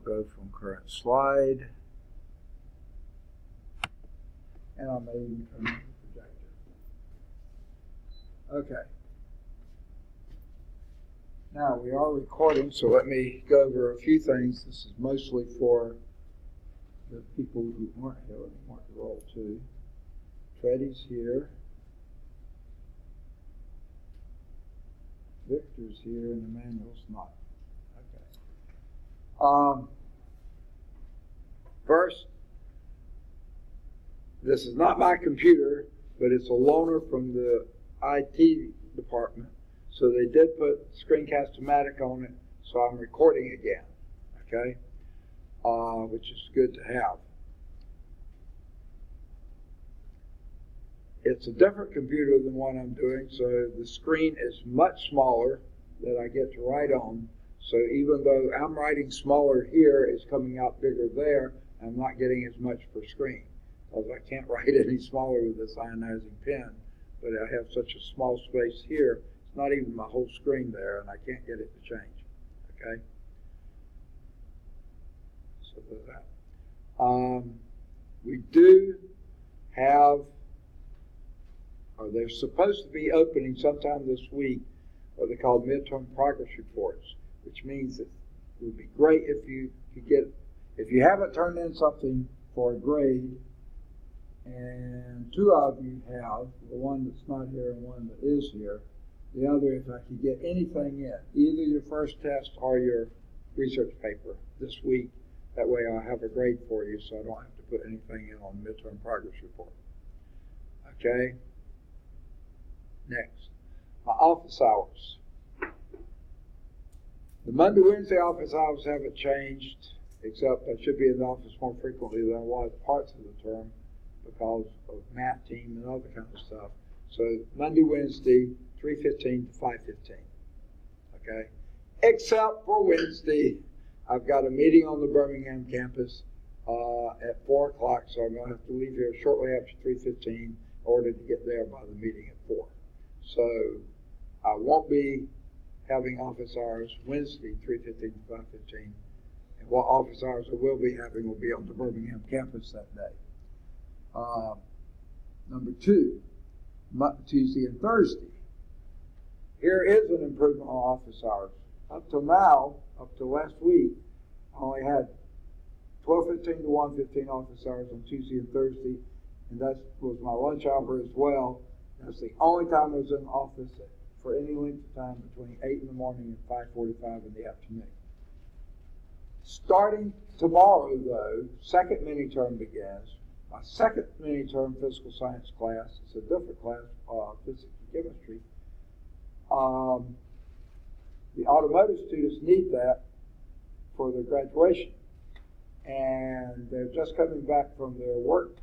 go from current slide. And I may even turn on the projector. Okay. Now we are recording, so let me go over a few things. This is mostly for the people who weren't here. Let me mark the roll too. Freddie's here. Victor's here, and Emmanuel's not. Okay. First, this is not my computer, but it's a loaner from the IT department. So they did put Screencast-O-Matic on it, so I'm recording again. Okay, which is good to have. It's a different computer than one I'm doing, so the screen is much smaller that I get to write on. So even though I'm writing smaller here, it's coming out bigger there, I'm not getting as much per screen. Because I can't write any smaller with this ionizing pen, but I have such a small space here, it's not even my whole screen there, and I can't get it to change. Okay? So there's that. We do have, or they're supposed to be opening sometime this week, what they call midterm progress reports, which means that it would be great if you could get, if you haven't turned in something for a grade, and two of you have, the one that's not here and one that is here, the other, if I could get anything in, either your first test or your research paper this week, that way I'll have a grade for you so I don't have to put anything in on the midterm progress report. Okay? Next, my office hours. The Monday, Wednesday office hours haven't changed, except I should be in the office more frequently than I was parts of the term because of math team and other kind of stuff. So Monday, Wednesday, 3:15 to 5:15. Okay? Except for Wednesday, I've got a meeting on the Birmingham campus at 4 o'clock, so I'm going to have to leave here shortly after 3:15 in order to get there by the meeting at 4. So I won't be having office hours Wednesday, 3:15 to 5:15. And what office hours I will be having will be on the Birmingham campus that day. Number 2, Tuesday and Thursday. Here is an improvement on office hours. Up till now, up till last week, I only had 12:15 to 1:15 office hours on Tuesday and Thursday, and that was my lunch hour as well. That's the only time I was in the office for any length of time between 8 in the morning and 5:45 in the afternoon. Starting tomorrow, though, second mini-term begins. My second mini-term physical science class, it's a different class, physics and chemistry. The automotive students need that for their graduation. And they're just coming back from their work,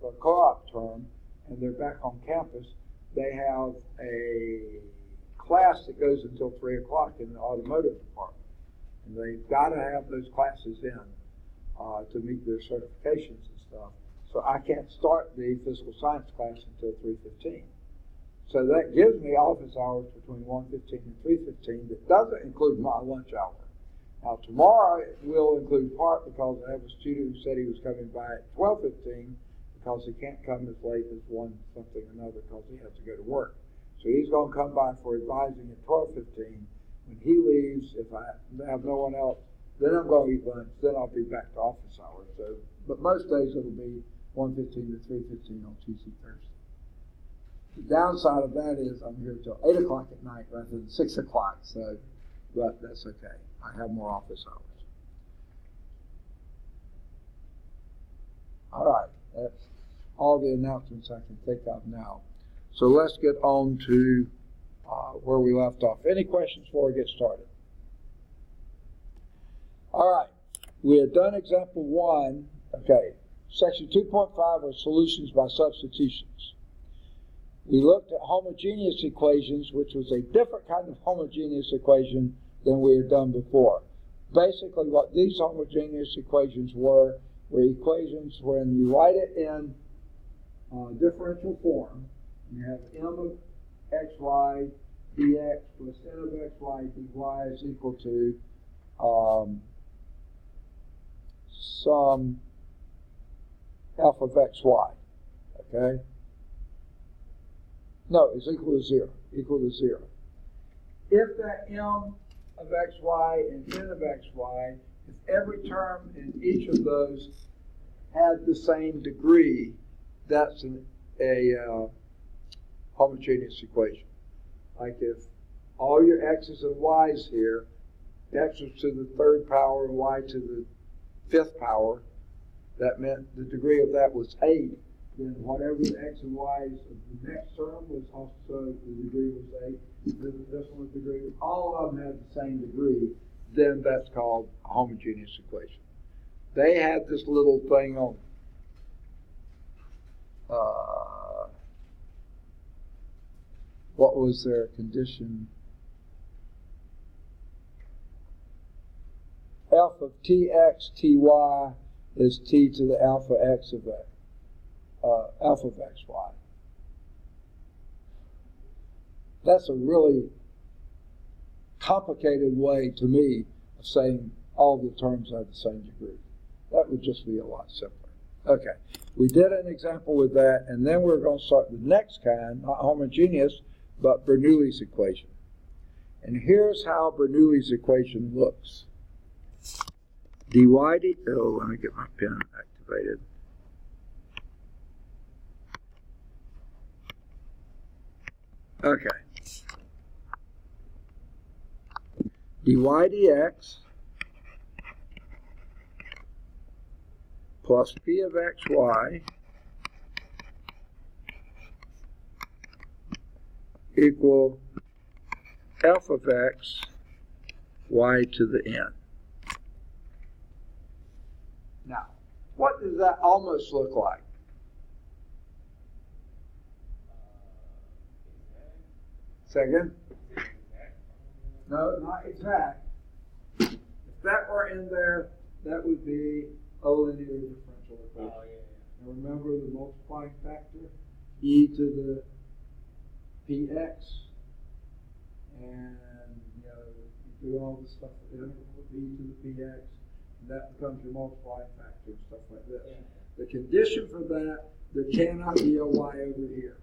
their co-op term, and they're back on campus. They have a class that goes until 3 o'clock in the automotive department. And they've got to have those classes in to meet their certifications and stuff. So I can't start the physical science class until 3:15. So that gives me office hours between 1:15 and 3:15 that doesn't include my lunch hour. Now tomorrow it will include part because I have a student who said he was coming by at 12:15 because he can't come as late as 1 something or another because he has to go to work. So he's going to come by for advising at 12:15. When he leaves, if I have no one else, then I'm going to eat lunch. Then I'll be back to office hours. So, but most days it'll be 1:15 to 3:15 on Tuesday, Thursday. The downside of that is I'm here till 8 o'clock at night rather than 6 o'clock. So, but that's okay. I have more office hours. All right, that's all the announcements I can think of now. So let's get on to where we left off. Any questions before we get started? All right, we had done example 1. Okay, section 2.5 are solutions by substitutions. We looked at homogeneous equations, which was a different kind of homogeneous equation than we had done before. Basically, what these homogeneous equations were equations when you write it in differential form. You have m of xy dx plus n of xy dy is equal to some alpha of xy, okay? No, it's equal to 0, If that m of xy and n of xy, if every term in each of those had the same degree, that's a homogeneous equation. Like if all your x's and y's here, x was to the third power and y to the fifth power, that meant the degree of that was 8. Then whatever the x and y's of the next term was also, the degree was 8. This one was degree. All of them had the same degree. Then that's called a homogeneous equation. They had this little thing on what was their condition? Alpha of tx, ty is t to the alpha x of x, alpha of xy. That's a really complicated way to me of saying all the terms have the same degree. That would just be a lot simpler. Okay, we did an example with that, and then we're going to start the next kind, not homogeneous, but Bernoulli's equation. And here's how Bernoulli's equation looks. dy dt, oh, let me get my pen activated. Okay. dy dx plus p of xy equal f of x y to the n. Now, what does that almost look like? Second? No, not exact. If that were in there, that would be a linear differential equation. Oh, yeah. Now remember the multiplying factor, e to the px, and you do all the stuff with e to the px, and that becomes your multiplying factor and stuff like this. Yeah. The condition for that, there cannot be a y over here,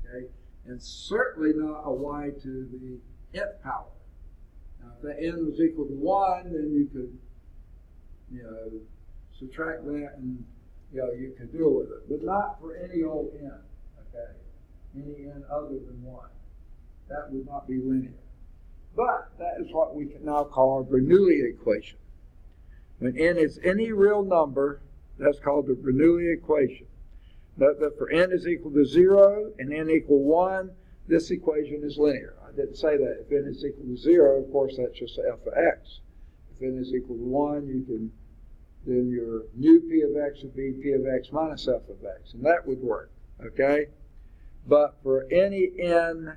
okay? And certainly not a y to the nth power. Now, if that n was equal to 1, then you could, subtract that and, you could deal with it. But not for any old n, okay? Any n other than 1. That would not be linear. But that is what we can now call our Bernoulli equation. When n is any real number, that's called the Bernoulli equation. Note that for n is equal to 0 and n equal 1, this equation is linear. I didn't say that. If n is equal to 0, of course, that's just f of x. If n is equal to 1, then your new p of x would be p of x minus f of x, and that would work, okay? But for any n,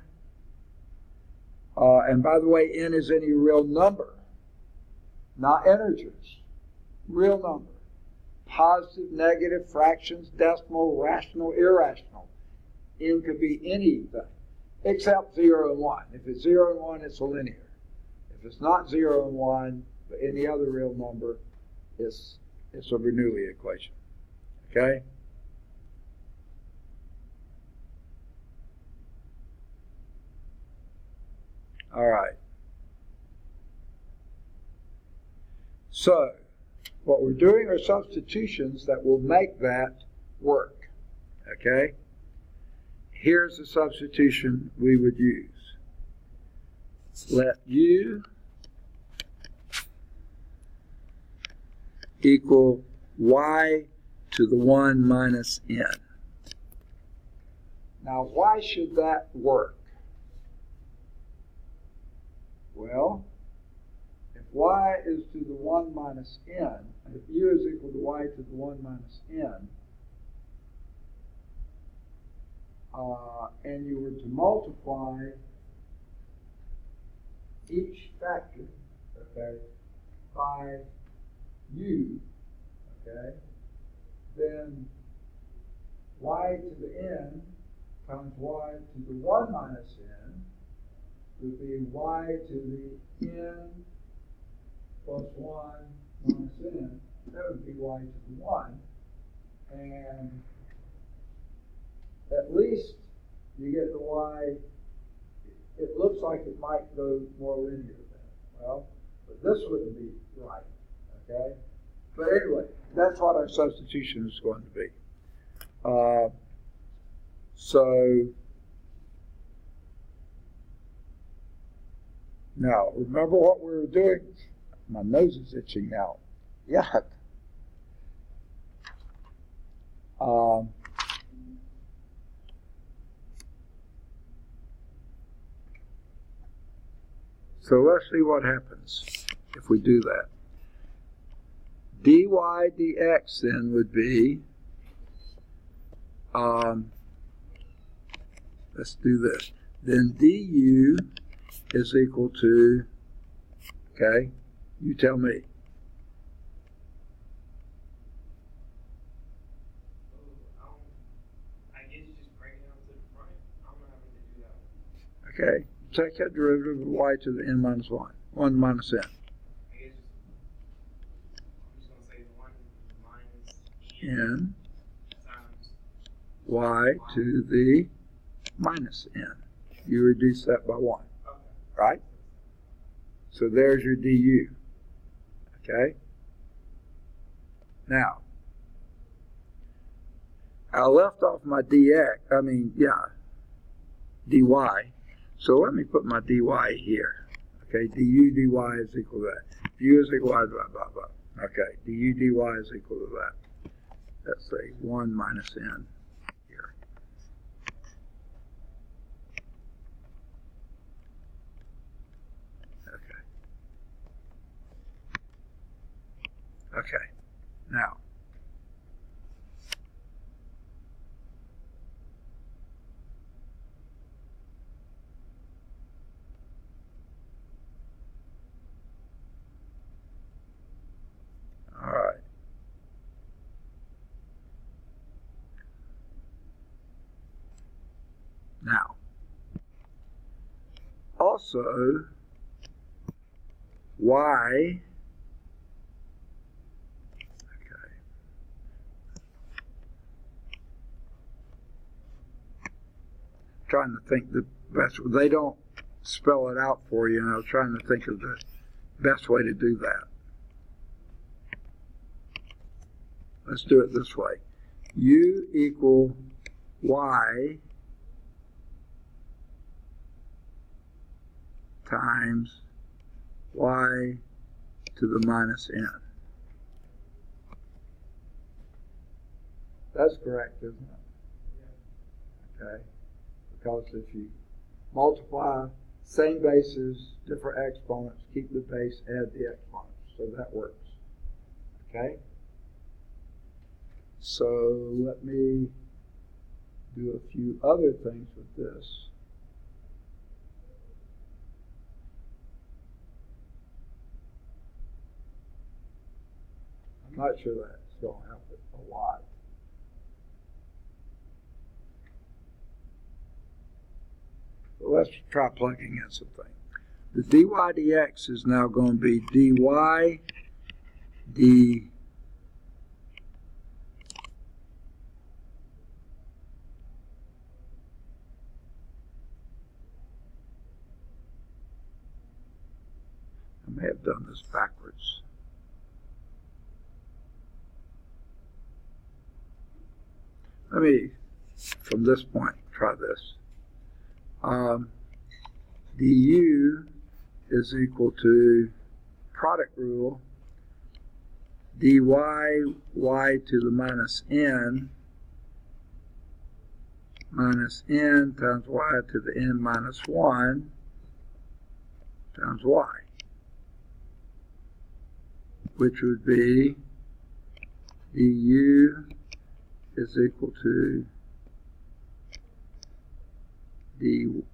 and by the way, n is any real number, not integers, real number. Positive, negative, fractions, decimal, rational, irrational. N could be anything except 0 and 1. If it's 0 and 1, it's a linear. If it's not 0 and 1, but any other real number, it's a Bernoulli equation. Okay? All right. So, what we're doing are substitutions that will make that work. Okay? Here's the substitution we would use. Let u equal y to the 1 minus n. Now, why should that work? Well, if y is to the 1 minus n, if u is equal to y to the 1 minus n, and you were to multiply each factor, okay, by u, okay, then y to the n times y to the 1 minus n would be y to the n plus 1 minus n 7 dy to the 1, and at least you get the y. It looks like it might go more linear then. Well, but this wouldn't be right, okay? But anyway, that's what our substitution is going to be. So now, remember what we were doing? My nose is itching now. Yuck. So let's see what happens if we do that. dy dx then would be, let's do this. Then du is equal to, okay, you tell me. I guess you just break it down to the front. I don't know how to do that. Okay, take that derivative of y to the n minus 1. 1 minus n. I guess I'm just going to say 1 minus N times y to the minus n. You reduce that by 1, okay. right? So there's your du. Okay? Now, I left off my dy. So let me put my dy here. Okay, du dy is equal to that. Du is equal to blah, blah, blah. Okay, du dy is equal to that. Let's say 1 minus n here. Okay. Okay, now. All right. Now, also, y, okay, trying to think the best, they don't spell it out for you, and I was trying to think of the best way to do that. Let's do it this way. U equal y times y to the minus n. That's correct, isn't it? Okay. Because if you multiply same bases, different exponents, keep the base, add the exponents. So that works. Okay? So let me do a few other things with this. I'm not sure that's going to help it a lot. So let's try plugging in something. The dy dx is now going to be dy d I may have done this backwards. Let me, from this point, try this. Du is equal to product rule dy y to the minus n times y to the n minus 1 times y, which would be du is equal to d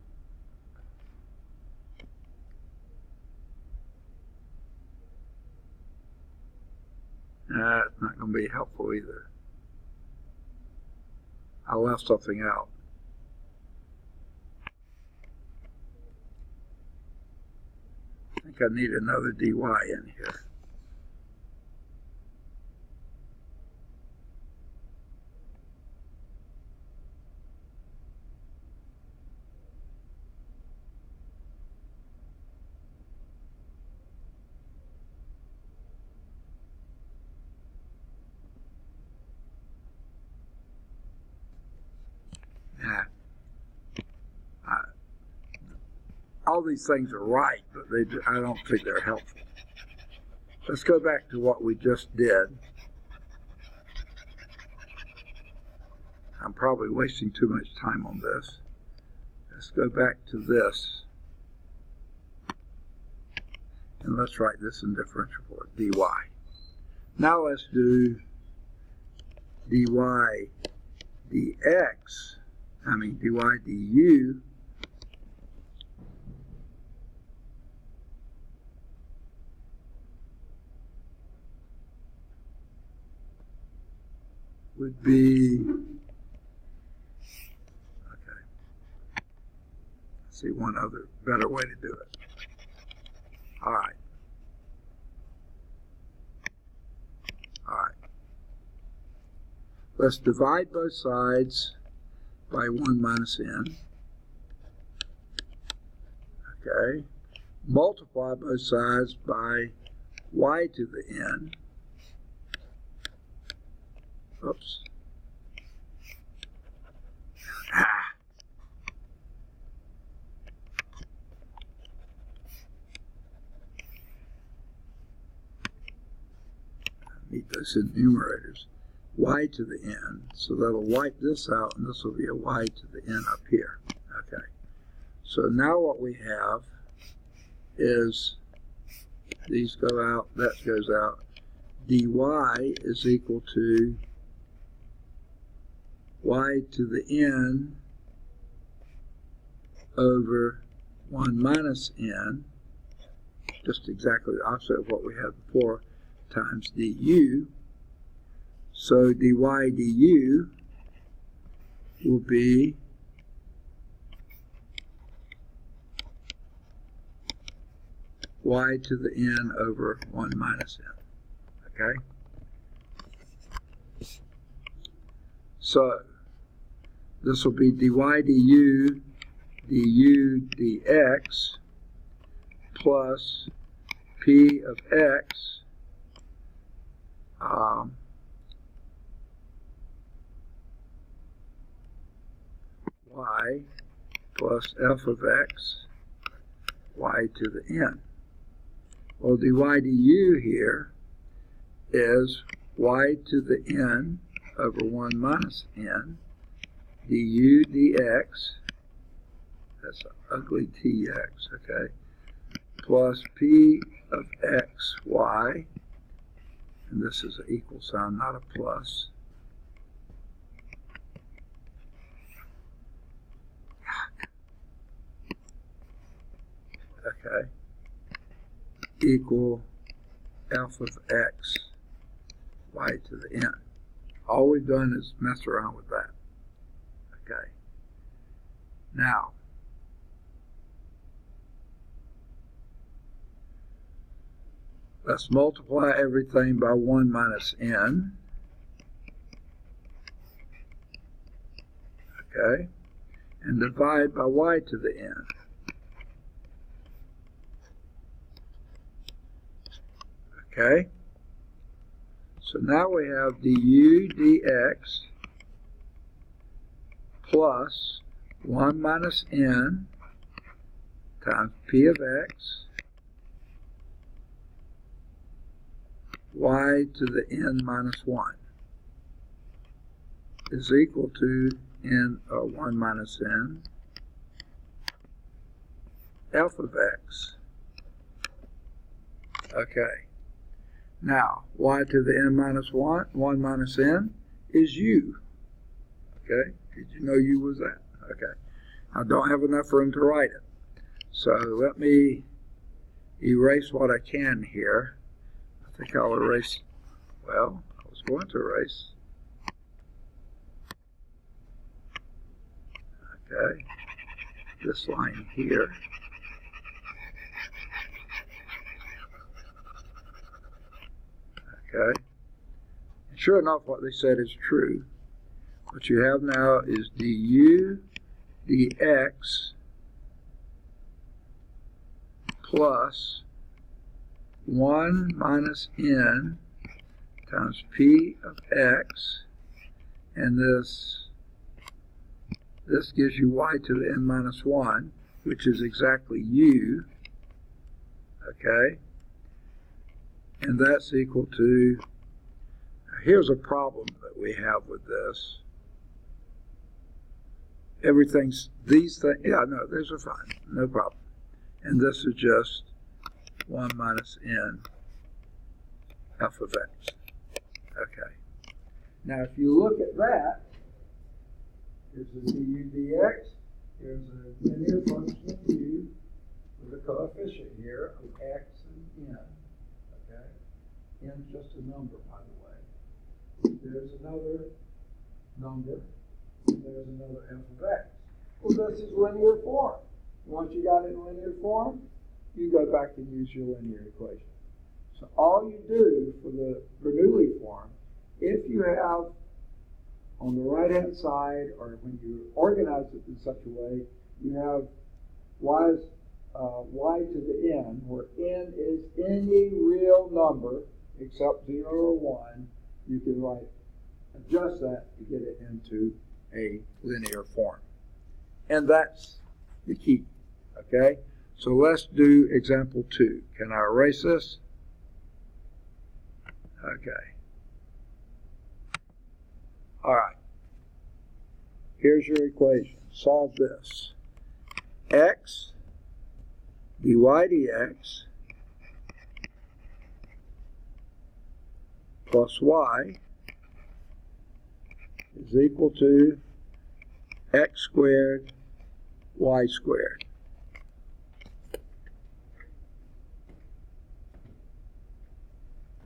it's not going to be helpful either. I left something out. I think I need another dy in here. all these things are right, but I don't think they're helpful. Let's go back to what we just did. I'm probably wasting too much time on this. Let's go back to this. And let's write this in differential form, dy. Now let's do dy dx, dy du would be, okay, let's see one other better way to do it. All right. Let's divide both sides by 1 minus n. Okay. Multiply both sides by y to the n. Oops. Need those in numerators. Y to the n, so that'll wipe this out, and this will be a y to the n up here. Okay. So now what we have is these go out, that goes out. dy is equal to y to the n over 1 minus n, just exactly the opposite of what we had before, times du. So dy du will be y to the n over 1 minus n. Okay? So this will be dy du dx plus p of x y plus f of x y to the n. Well, dy du here is y to the n over 1 minus n du dx, that's an ugly tx, okay, plus p of x y, and this is an equal sign, not a plus, okay, equal f of x y to the n. All we've done is mess around with that. Okay. Now, let's multiply everything by 1 minus n. Okay. And divide by y to the n. Okay. So now we have du dx plus 1 minus n times p of x y to the n minus 1 is equal to n 1 minus n f of x. Okay. Now, y to the n minus 1 minus n is u. Okay? Did you know u was that? Okay. I don't have enough room to write it. So let me erase what I can here. I think I'll erase, well, I was going to erase. Okay. This line here. Okay. And sure enough, what they said is true. What you have now is du dx plus 1 minus n times p of x, and this gives you y to the n minus 1. which is exactly u, okay? And that's equal to, here's a problem that we have with this. Everything's, these things, yeah, no, these are fine, no problem. And this is just 1 minus n f of x. Okay. Now, if you look at that, here's a du dx, here's a linear function of u with a coefficient here of x and n. Okay? N is just a number, by the way. There's another number, and there's another f of x. Well, this is linear form. Once you got it in linear form, you go back and use your linear equation. So all you do for the Bernoulli form, if you have on the right-hand side, or when you organize it in such a way, you have y to the n, where n is any real number except 0 or 1, you can adjust that to get it into a linear form. And that's the key, okay? So let's do example 2. Can I erase this? Okay. All right. Here's your equation. Solve this. X dy dx plus y is equal to x squared y squared.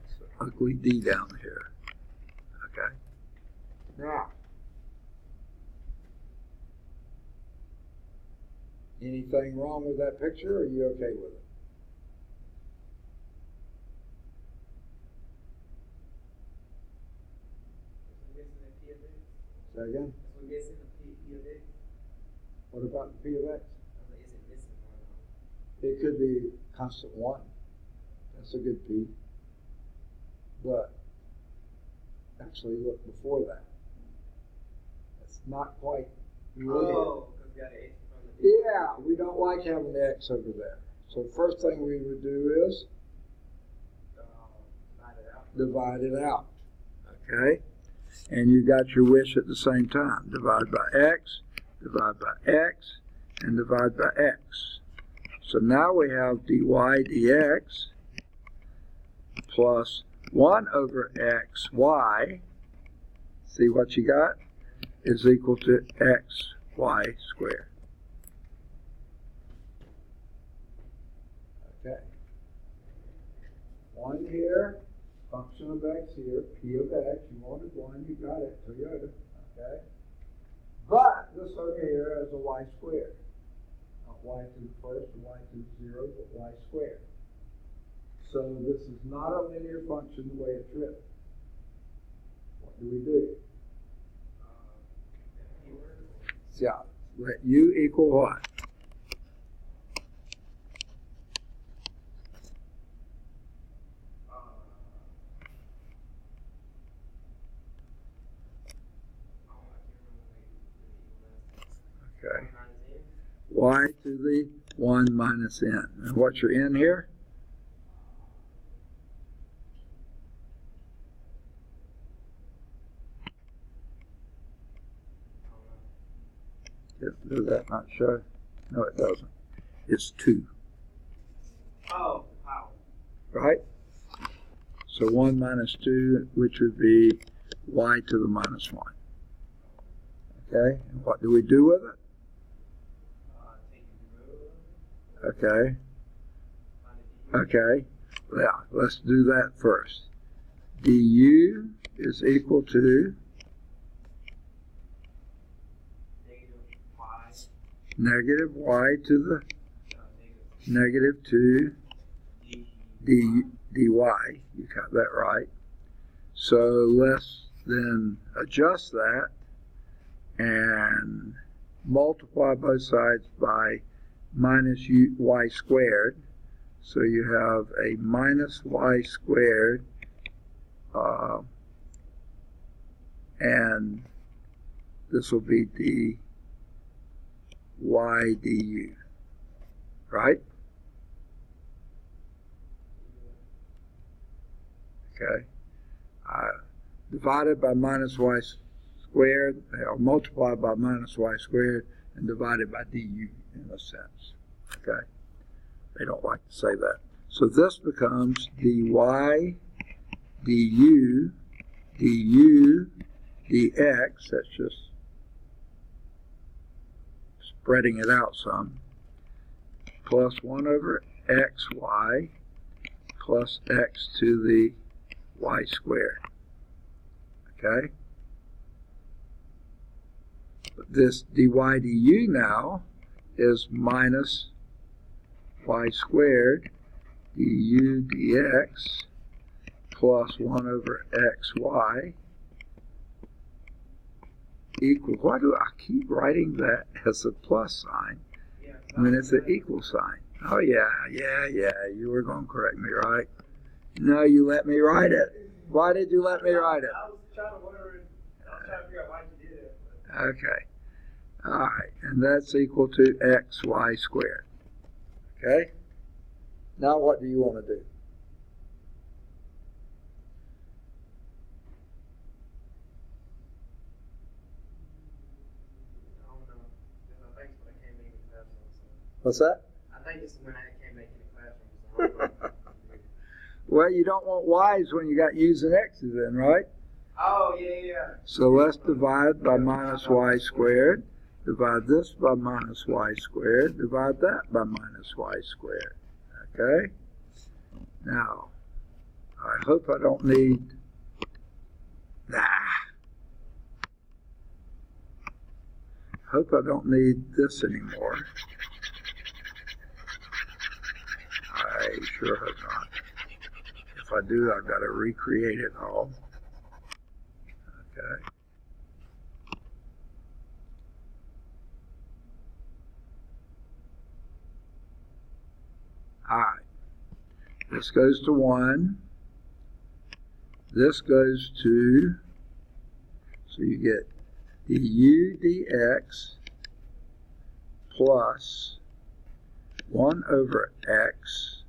It's an ugly D down here. Okay. Now, anything wrong with that picture, or are you okay with it? Say again? We're missing the P of x. What about the P of x? Is it missing one? It could be constant 1. That's a good P. But actually look before that. That's not quite linear. Oh, because we got an x from the P. Yeah, we don't like having the x over there. So the first thing we would do is divide it out. Okay? And you got your wish at the same time. Divide by x, and divide by x. So now we have dy dx plus 1 over xy, see what you got, is equal to xy squared. Okay. 1 here, function of x here, p of x, you wanted 1, you got it, Toyota, okay? But this over here is a y squared. Not y to the first, or y to the 0, but y squared. So this is not a linear function the way it's written. What do we do? Yeah, let u equal what? Okay. Y to the 1 minus n. And what's your n here? Does that not show? No, it doesn't. It's 2. Oh, wow. Right? So 1 minus 2, which would be y to the minus 1. Okay? And what do we do with it? Okay. Okay. Yeah, let's do that first. Du is equal to negative y to the negative 2 dy. You got that right. So let's then adjust that and multiply both sides by minus y squared. So you have a minus y squared and this will be dy du. right? Okay. Divided by minus y squared, or multiplied by minus y squared, and divided by du in a sense. Okay? They don't like to say that. So this becomes dy du dx, that's just spreading it out some, plus 1 over xy plus x to the y squared. Okay? This dy du now is minus y squared du dx plus 1 over xy equals, why do I keep writing that as a plus sign when it's an equal sign? Oh yeah, you were going to correct me, right? No, you let me write it. Why did you let me write it? I was trying to figure out why you did it. Okay. All right, and that's equal to xy squared. Okay? Now what do you want to do? I don't know. I think when I came in the classroom. So. What's that? I think this is when I came back in the classroom. So Well, you don't want y's when you got u's and x's in, right? oh, yeah. So let's divide by minus y squared. Divide this by minus y squared. Divide that by minus y squared. Okay? Now, I hope I don't need... Hope I don't need this anymore. I sure hope not. If I do, I've got to recreate it all. Okay. All right. This goes to 1. This goes to, so you get du dx plus 1 over x,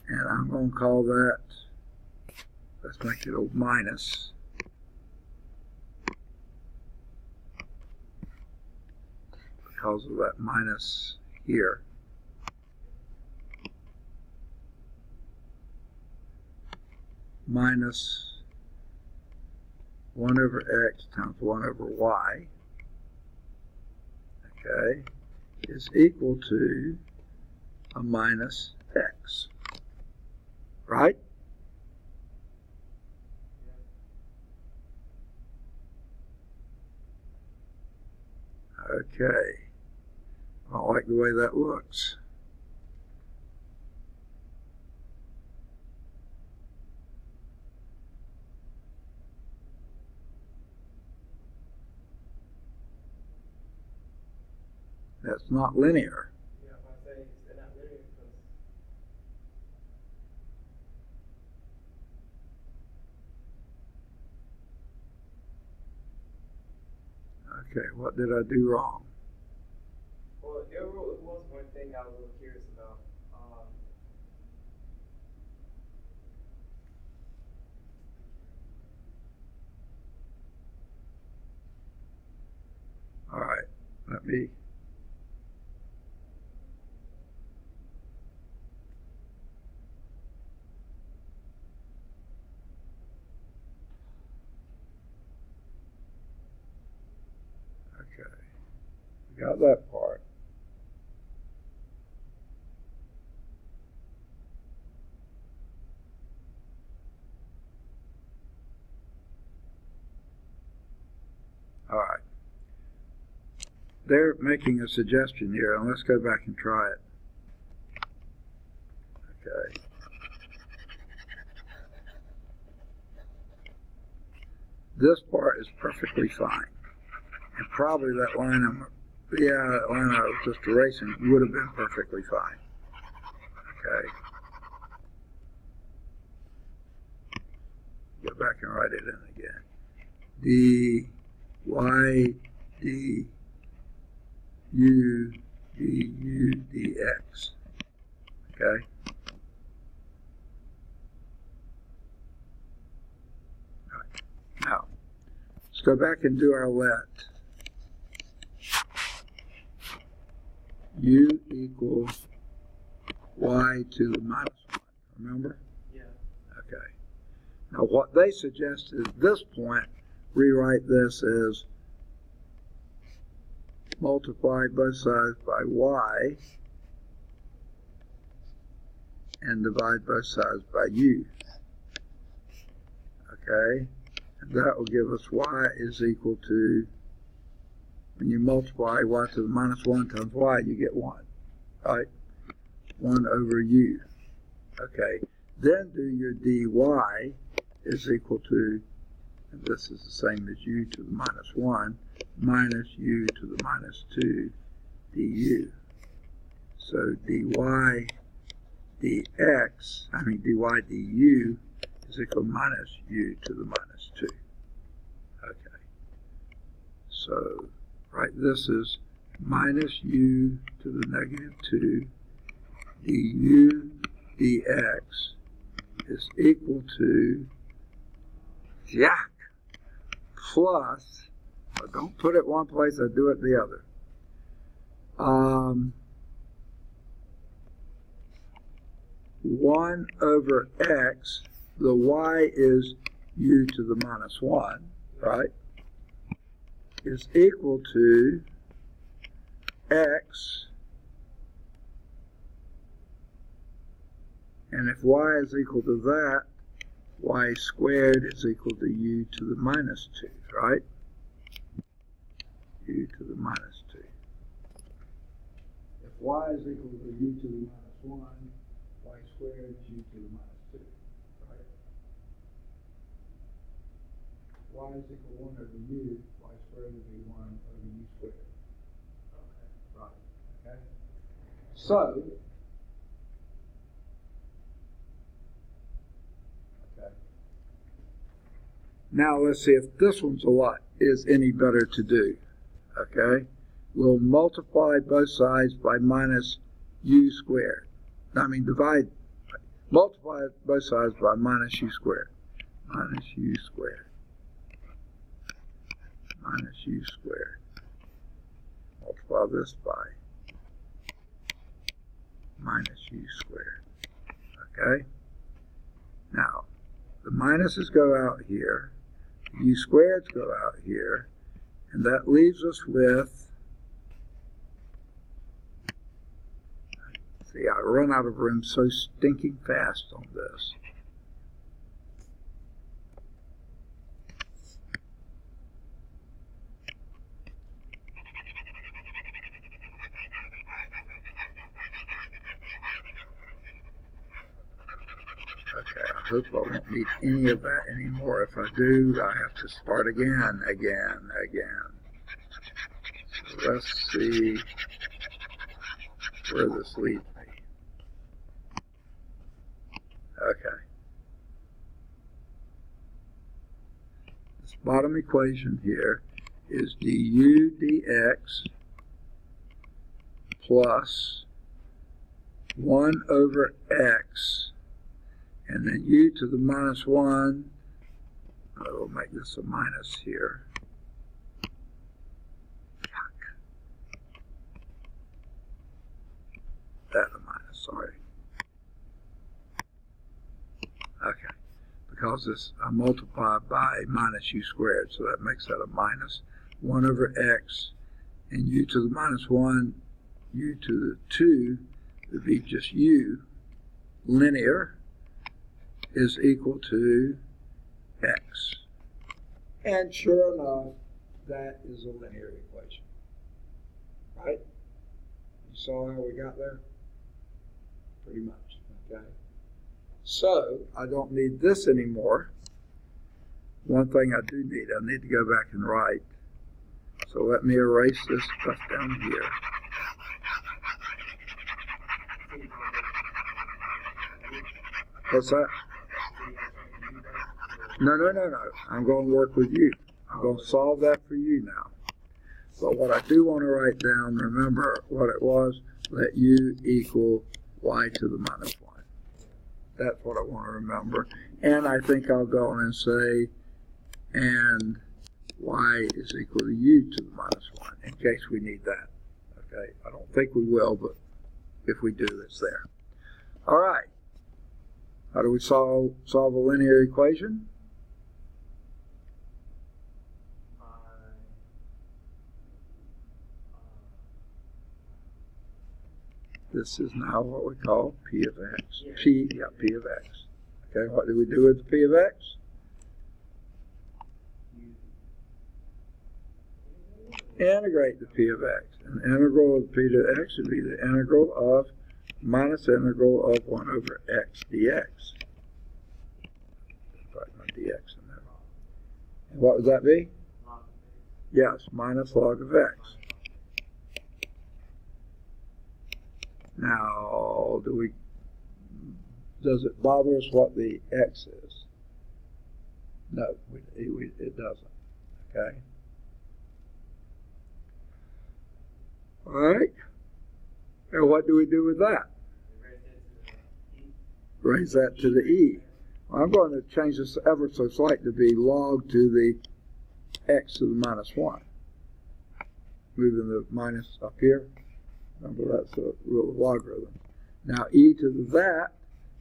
and I'm going to call that, let's make it a minus, because of that minus here. Minus 1 over x times 1 over y, okay, is equal to a minus x, right? Okay, I don't like the way that looks. That's not linear. Yeah, if I say it's not linear because... Okay, what did I do wrong? Well, there was one thing I was a little curious about. All right, let me... Okay, we got that part. All right. They're making a suggestion here, and let's go back and try it. Okay. This part is perfectly fine. And probably that line that line I was just erasing would have been perfectly fine. Okay. Go back and write it in again. dy du dx Let's go back and do our let. U equals y to the minus 1. Remember? Yeah. Okay. Now what they suggest is this point, rewrite this as multiply both sides by y and divide both sides by u. Okay? And that will give us y is equal to, when you multiply y to the minus 1 times y, you get 1. Right? 1 over u. Okay. Then do your dy is equal to, and this is the same as u to the minus 1, minus u to the minus 2 du. So dy dx, dy du is equal to minus u to the minus 2. Okay. So, right, this is minus u to the negative 2 du dx is equal to plus, don't put it one place, I do it the other. 1 over x, the y is u to the minus 1, right, is equal to x, and if y is equal to that, y squared is equal to u to the minus 2, right? U to the minus 2. If y is equal to u to the minus 1, y squared is u to the minus 2, right? Y is equal to 1 over u, y squared would be 1 over u squared. Okay. Right. Okay? So, now let's see if this one's a lot is any better to do. Okay? We'll multiply both sides by minus u squared. Multiply both sides by minus u squared. Minus u squared. Minus u squared. Multiply this by minus u squared. Okay? Now, the minuses go out here. U squareds go out here, and that leaves us with, see, I run out of room so stinking fast on this. Okay, I hope I won't need any of that anymore. If I do, I have to start again. So let's see where this leads me. Okay. This bottom equation here is du dx plus 1 over x, and then u to the minus 1, I will make this a minus here. That a minus, sorry. Okay, because this I multiply by minus u squared, so that makes that a minus 1 over x, and u to the minus 1, u to the 2 would be just u, linear, is equal to x. And sure enough, that is a linear equation. Right? You saw how we got there? Pretty much, okay? So, I don't need this anymore. One thing I do need, I need to go back and write. So let me erase this stuff down here. What's that? No. I'm going to work with you. I'm going to solve that for you now. But what I do want to write down, remember what it was, let u equal y to the minus 1. That's what I want to remember. And I think I'll go on and say, and y is equal to u to the minus 1, in case we need that. Okay, I don't think we will, but if we do, it's there. All right. How do we solve a linear equation? This is now what we call P of X. P of X. Okay, what do we do with the P of X? Integrate the P of X. And the integral of P to X would be the integral of minus the integral of 1 over X dx. Put my dx in there. And what would that be? Yes, minus log of X. Now, does it bother us what the X is? No, it doesn't. Okay. All right. And what do we do with that? Raise that to the E. Well, I'm going to change this ever so slight to be log to the X to the minus 1. Moving the minus up here. Remember, that's the rule of logarithm. Now, E to the that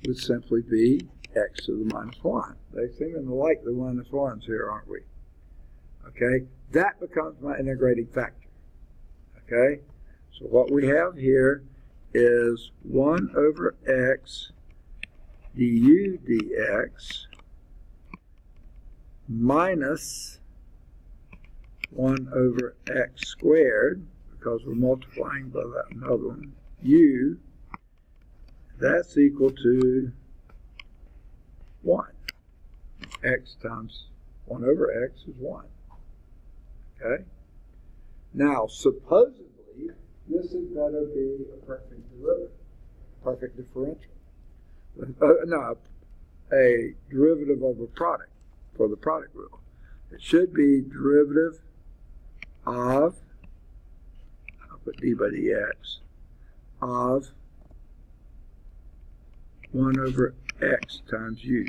would simply be X to the minus 1. They seem to like the minus 1s here, aren't we? Okay, that becomes my integrating factor. Okay, so what we have here is 1 over X du dx minus 1 over X squared, because we're multiplying by that another one, u, that's equal to 1. X times 1 over X is 1. Okay? Now, supposedly, this had better be a perfect derivative, perfect differential. No, a derivative of a product for the product rule. It should be derivative of, I'll put d by dx, of 1 over X times u.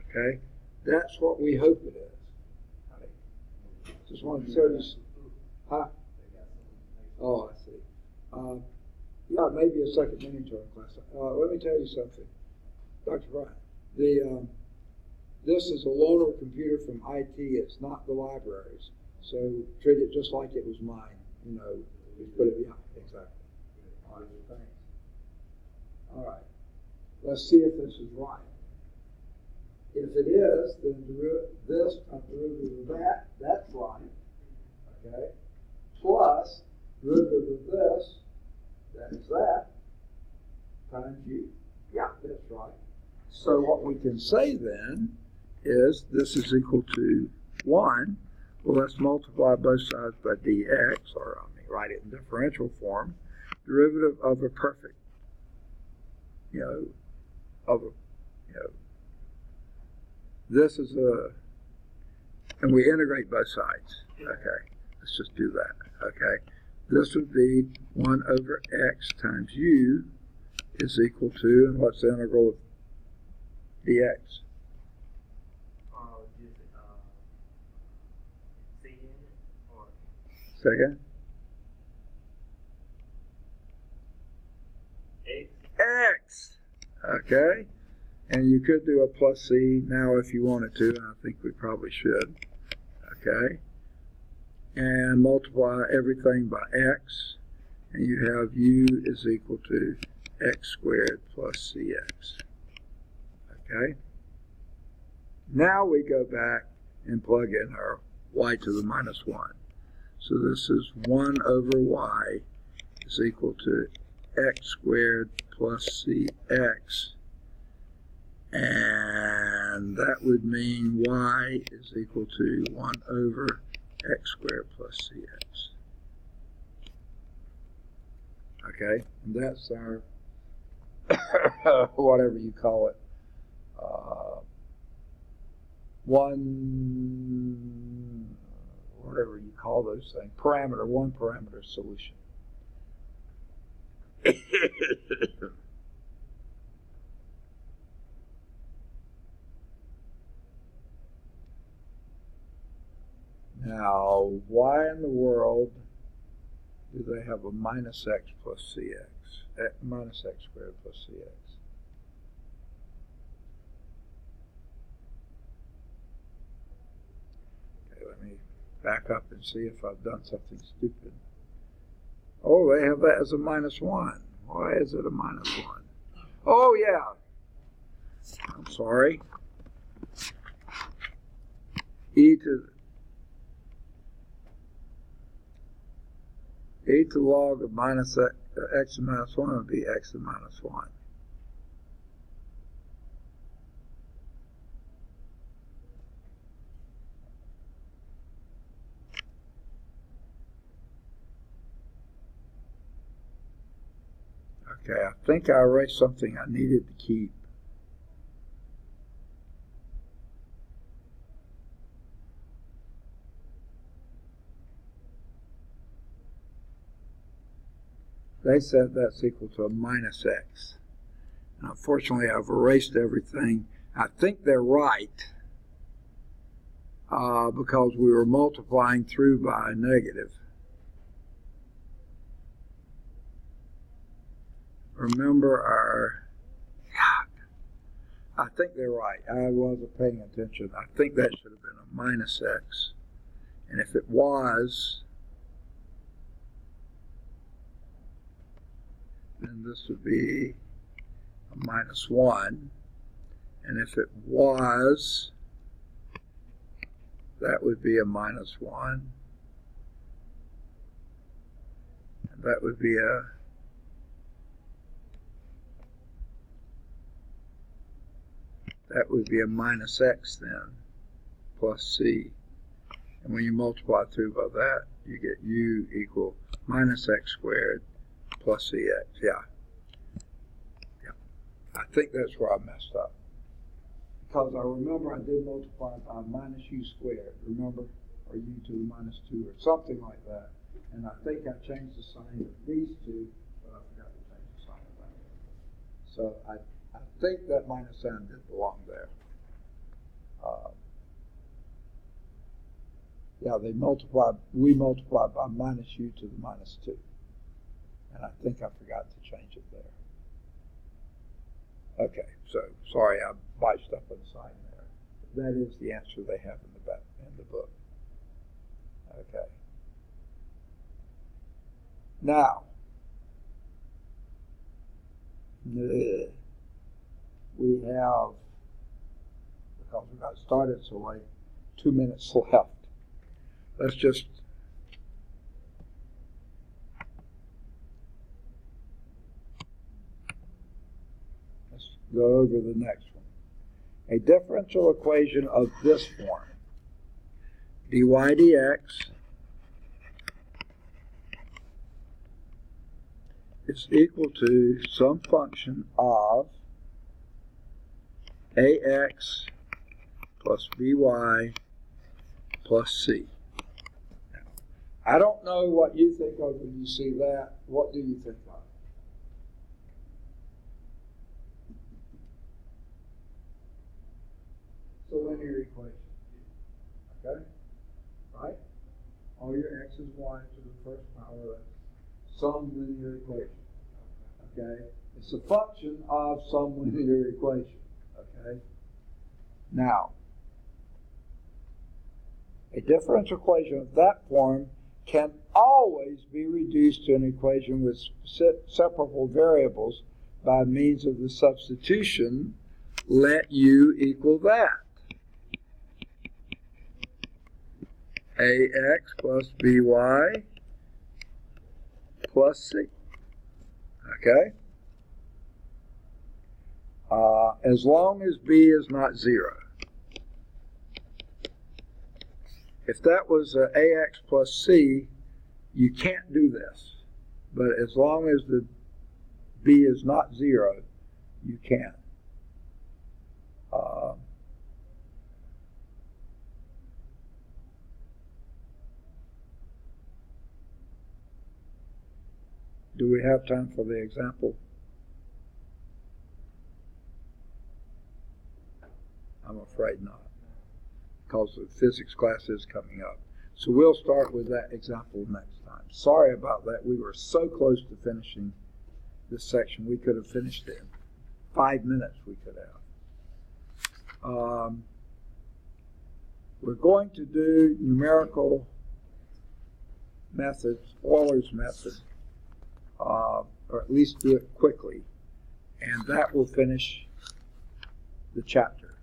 Okay? That's what we hope it is. Just want to show you. Huh? Oh, I see. Yeah, maybe a second mini term class. Let me tell you something, Dr. Bryant. This is a loaner computer from IT. It's not the libraries, so treat it just like it was mine. You know, just put it. Yeah, exactly. All right, thanks. All right, let's see if this is right. If it is, then this derivative of that, that's right. Okay, plus derivative of this, that's that, times u. Yeah, that's right. So what we can say then is this is equal to 1. Well, let's multiply both sides by dx, or write it in differential form. Derivative of a perfect, this is and we integrate both sides. Okay, let's just do that. Okay, this would be 1 over X times u is equal to, and what's the integral of dx? Second? X. Okay. And you could do a plus c now if you wanted to, and I think we probably should. Okay. And multiply everything by x, and you have u is equal to x squared plus cx. Okay. Now we go back and plug in our y to the minus 1. So this is 1 over y is equal to x squared plus cx. And that would mean y is equal to 1 over x squared plus cx. Okay, and that's our, whatever you call it, whatever you call those things, one parameter solution. Now, why in the world do they have a minus x plus cx? Minus x squared plus cx. Okay, let me back up and see if I've done something stupid. Oh, they have that as a minus 1. Why is it a minus 1? Oh, yeah. I'm sorry. E to the log of minus x to minus 1 would be x to minus 1. Okay, I think I erased something I needed to keep. They said that's equal to a minus x. And unfortunately, I've erased everything. I think they're right because we were multiplying through by a negative. Remember I think they're right. I wasn't paying attention. I think that should have been a minus x. And if it was, then this would be a minus 1. And if it was, that would be a minus 1. And that would be a minus x then, plus c. And when you multiply through by that, you get u equal minus x squared plus cx. Yeah. I think that's where I messed up. Because I remember I did multiply by minus u squared, remember? Or u to the minus 2 or something like that. And I think I changed the sign of these two, but I forgot to change the sign of that. So I think that minus sign did belong there. Yeah, we multiplied by minus u to the minus 2. And I think I forgot to change it there. Okay, so sorry I botched up on the sign there. That is the answer they have in the book. Okay. Now, we have, because we got started so late, 2 minutes left. Let's just go over the next one. A differential equation of this form, dy dx is equal to some function of ax plus by plus c. Now, I don't know what you think of when you see that. What do you think of? It's a linear equation. Okay? Right? All your x and y to the first power, that's some linear equation. Okay? It's a function of some linear equation. Okay? Now, a differential equation of that form can always be reduced to an equation with separable variables by means of the substitution, let u equal that. ax plus by plus c. Okay? As long as b is not 0. If that was ax plus c, you can't do this. But as long as the b is not 0, you can. Do we have time for the example? I'm afraid not, because the physics class is coming up. So we'll start with that example next time. Sorry about that. We were so close to finishing this section. We could have finished it in 5 minutes. We could have. We're going to do numerical methods, Euler's method, or at least do it quickly, and that will finish the chapter.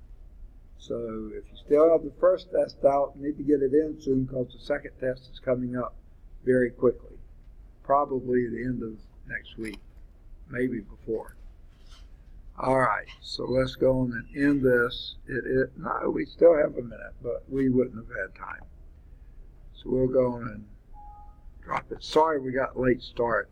So if you still have the first test out, you need to get it in soon because the second test is coming up very quickly, probably the end of next week, maybe before. All right, so let's go on and end this. No, we still have a minute, but we wouldn't have had time. So we'll go on and drop it. Sorry we got late start.